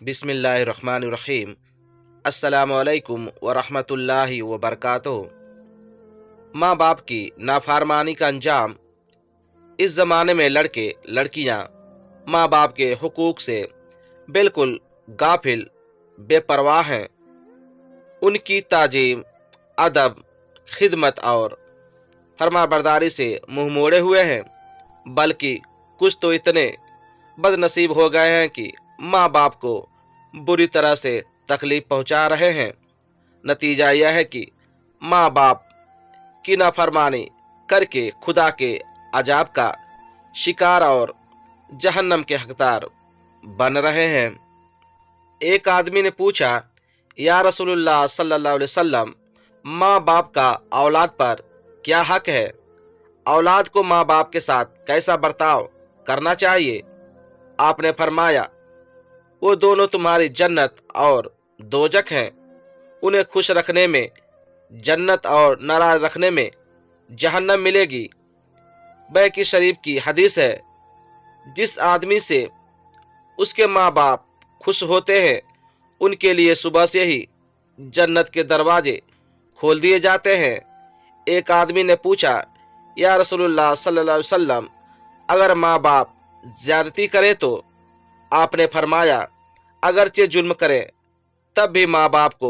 बिस्मिल्लाहिर्रहमानिर्रहीम। अस्सलामुअलैकुम वरहमतुल्लाहि वबरकातुहू। माँ बाप की नाफरमानी का अंजाम। इस ज़माने में लड़के लड़कियाँ माँ बाप के हुकूक से बिल्कुल गाफिल बेपरवाह हैं। उनकी ताजीम, अदब, खिदमत और फरमाबरदारी से मुंह मोड़े हुए हैं। बल्कि कुछ तो इतने बदनसीब हो गए हैं कि माँ बाप को बुरी तरह से तकलीफ पहुंचा रहे हैं। नतीजा यह है कि माँ बाप की नाफरमानी करके खुदा के अजाब का शिकार और जहन्नम के हकदार बन रहे हैं। एक आदमी ने पूछा, या रसूलुल्लाह सल्लल्लाहु अलैहि वसल्लम, माँ बाप का औलाद पर क्या हक है? औलाद को माँ बाप के साथ कैसा बर्ताव करना चाहिए? आपने फरमाया, वो दोनों तुम्हारी जन्नत और दोजक हैं। उन्हें खुश रखने में जन्नत और नाराज रखने में जहन्नम मिलेगी। बैकी शरीफ की हदीस है, जिस आदमी से उसके माँ बाप खुश होते हैं उनके लिए सुबह से ही जन्नत के दरवाजे खोल दिए जाते हैं। एक आदमी ने पूछा, या रसूलुल्लाह सल्लल्लाहु अलैहि वसल्लम, अगर माँ बाप ज्यादती करे तो? आपने फरमाया, अगरचे जुल्म करे तब भी माँ बाप को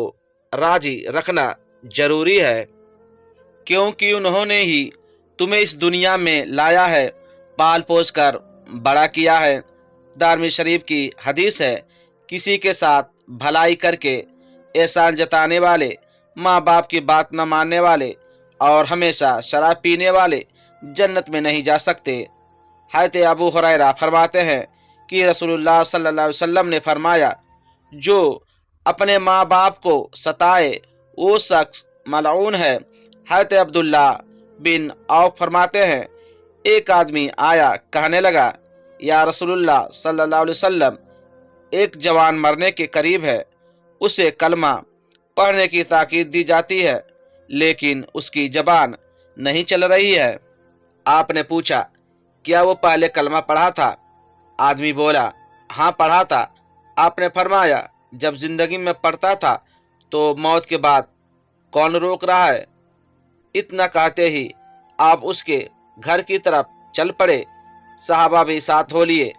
राजी रखना जरूरी है, क्योंकि उन्होंने ही तुम्हें इस दुनिया में लाया है, पाल पोस कर बड़ा किया है। दारमी शरीफ की हदीस है, किसी के साथ भलाई करके एहसान जताने वाले, माँ बाप की बात न मानने वाले और हमेशा शराब पीने वाले जन्नत में नहीं जा सकते। हज़रत अबू हुरैरा फरमाते हैं कि रसूलुल्लाह सल्लल्लाहु अलैहि वसल्लम ने फरमाया, जो अपने माँ बाप को सताए वो शख्स मलऊन है। हज़रत अब्दुल्ला बिन औफ फरमाते हैं, एक आदमी आया, कहने लगा, या रसूलुल्लाह सल्लल्लाहु अलैहि वसल्लम, एक जवान मरने के करीब है, उसे कलमा पढ़ने की ताकीद दी जाती है लेकिन उसकी जबान नहीं चल रही है। आपने पूछा, क्या वो पहले कलमा पढ़ा था? आदमी बोला, हाँ पढ़ा था। आपने फरमाया, जब जिंदगी में पढ़ता था तो मौत के बाद कौन रोक रहा है? इतना कहते ही आप उसके घर की तरफ चल पड़े। सहाबा भी साथ हो लिए।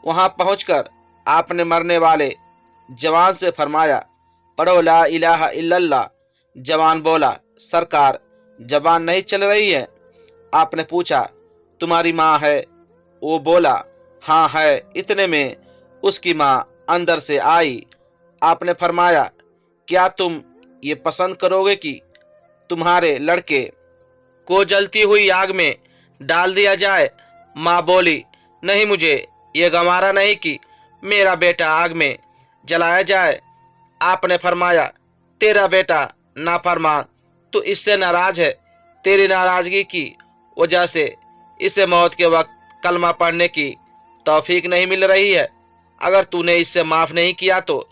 वहां पहुंचकर आपने मरने वाले जवान से फरमाया, पढ़ो ला इलाहा इल्लल्लाह। जवान बोला, सरकार जबान नहीं चल रही है। आपने पूछा, तुम्हारी माँ है? वो बोला, हाँ है। इतने में उसकी माँ अंदर से आई। आपने फरमाया, क्या तुम ये पसंद करोगे कि तुम्हारे लड़के को जलती हुई आग में डाल दिया जाए? माँ बोली, नहीं, मुझे ये गंवारा नहीं कि मेरा बेटा आग में जलाया जाए। आपने फरमाया, तेरा बेटा नाफरमान, तो इससे नाराज है। तेरी नाराजगी की वजह से इसे मौत के वक्त कलमा पढ़ने की तौफीक नहीं मिल रही है। अगर तूने इससे माफ़ नहीं किया तो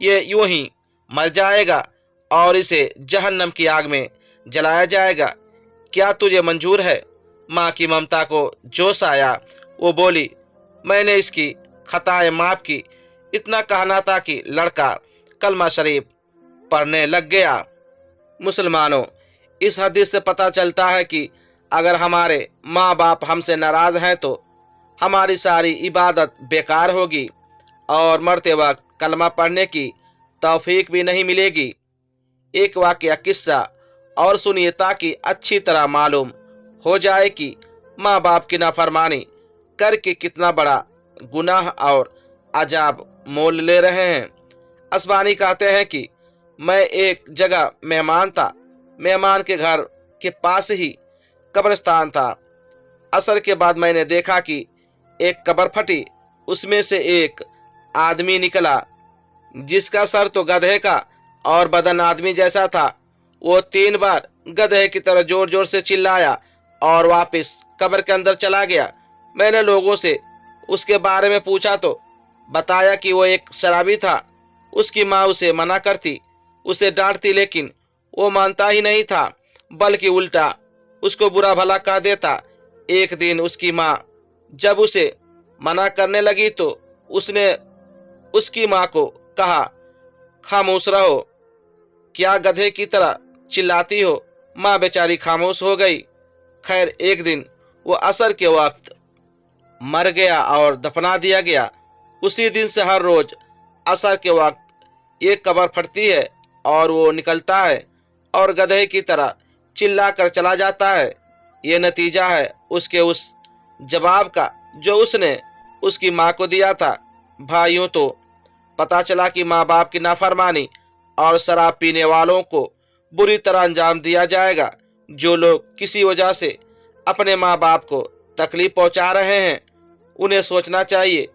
ये यूं ही मर जाएगा और इसे जहन्नम की आग में जलाया जाएगा। क्या तुझे मंजूर है? माँ की ममता को जोश आया। वो बोली, मैंने इसकी खताएं माफ़ की। इतना कहना था कि लड़का कलमा शरीफ पढ़ने लग गया। मुसलमानों, इस हदीस से पता चलता है कि अगर हमारे माँ बाप हमसे नाराज़ हैं तो हमारी सारी इबादत बेकार होगी और मरते वक्त कलमा पढ़ने की तौफीक भी नहीं मिलेगी। एक वाक़या किस्सा और सुनिए ताकि अच्छी तरह मालूम हो जाए कि माँ बाप की नाफरमानी करके कितना बड़ा गुनाह और अजाब मोल ले रहे हैं। असबानी कहते हैं कि मैं एक जगह मेहमान था। मेहमान के घर के पास ही कब्रिस्तान था। असर के बाद मैंने देखा कि एक कब्र फटी, उसमें से एक आदमी निकला जिसका सर तो गधे का और बदन आदमी जैसा था। वो 3 बार गधे की तरह जोर जोर से चिल्लाया और वापस कब्र के अंदर चला गया। मैंने लोगों से उसके बारे में पूछा तो बताया कि वो एक शराबी था। उसकी माँ उसे मना करती, उसे डांटती, लेकिन वो मानता ही नहीं था, बल्कि उल्टा उसको बुरा भला कह देता। एक दिन उसकी माँ जब उसे मना करने लगी तो उसने उसकी माँ को कहा, खामोश रहो, क्या गधे की तरह चिल्लाती हो। माँ बेचारी खामोश हो गई। खैर, एक दिन वो असर के वक्त मर गया और दफना दिया गया। उसी दिन से हर रोज असर के वक्त एक कब्र फटती है और वो निकलता है और गधे की तरह चिल्ला कर चला जाता है। ये नतीजा है उसके उस जवाब का जो उसने उसकी माँ को दिया था। भाइयों, तो पता चला कि माँ बाप की नाफरमानी और शराब पीने वालों को बुरी तरह अंजाम दिया जाएगा। जो लोग किसी वजह से अपने माँ बाप को तकलीफ पहुंचा रहे हैं, उन्हें सोचना चाहिए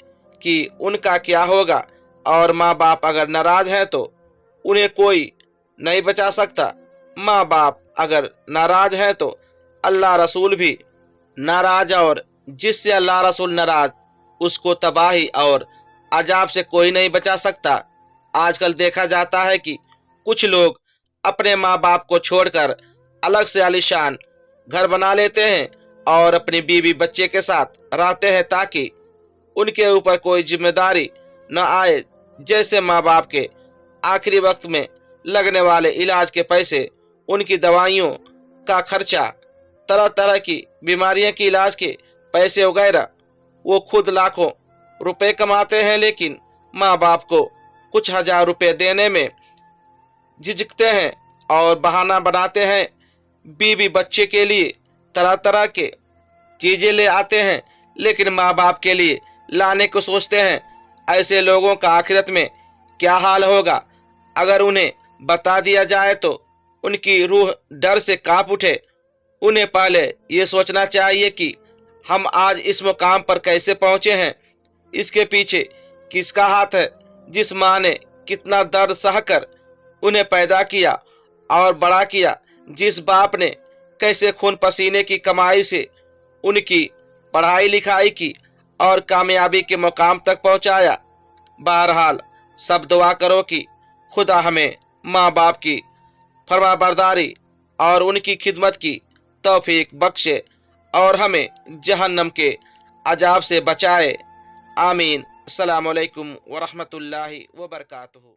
कि उनका क्या होगा, और माँ बाप अगर नाराज हैं तो उन्हें कोई नहीं बचा सकता। माँ बाप अगर नाराज हैं तो अल्लाह रसूल भी नाराज, और जिससे अल्लाह रसूल नाराज उसको तबाही और अजाब से कोई नहीं बचा सकता। आजकल देखा जाता है कि कुछ लोग अपने माँ बाप को छोड़कर अलग से आलीशान घर बना लेते हैं और अपनी बीवी बच्चे के साथ रहते हैं ताकि उनके ऊपर कोई जिम्मेदारी न आए। जैसे माँ बाप के आखिरी वक्त में लगने वाले इलाज के पैसे, उनकी दवाइयों का खर्चा, तरह तरह की बीमारियों के इलाज के पैसे वगैरह, वो खुद लाखों रुपए कमाते हैं लेकिन माँ बाप को कुछ हजार रुपए देने में झिझकते हैं और बहाना बनाते हैं। बीवी बच्चे के लिए तरह तरह के चीजें ले आते हैं लेकिन माँ बाप के लिए लाने को सोचते हैं। ऐसे लोगों का आखिरत में क्या हाल होगा, अगर उन्हें बता दिया जाए तो उनकी रूह डर से कांप उठे। उन्हें पहले ये सोचना चाहिए कि हम आज इस मुकाम पर कैसे पहुंचे हैं, इसके पीछे किसका हाथ है। जिस माँ ने कितना दर्द सहकर उन्हें पैदा किया और बड़ा किया, जिस बाप ने कैसे खून पसीने की कमाई से उनकी पढ़ाई लिखाई की और कामयाबी के मुकाम तक पहुंचाया। बहरहाल, सब दुआ करो कि खुदा हमें माँ बाप की फरमाबरदारी और उनकी खिदमत की तौफीक बख्शे और हमें जहन्नम के अजाब से बचाए। आमीन। अस्सलामु अलैकुम व रहमतुल्लाहि व बरकातुहू।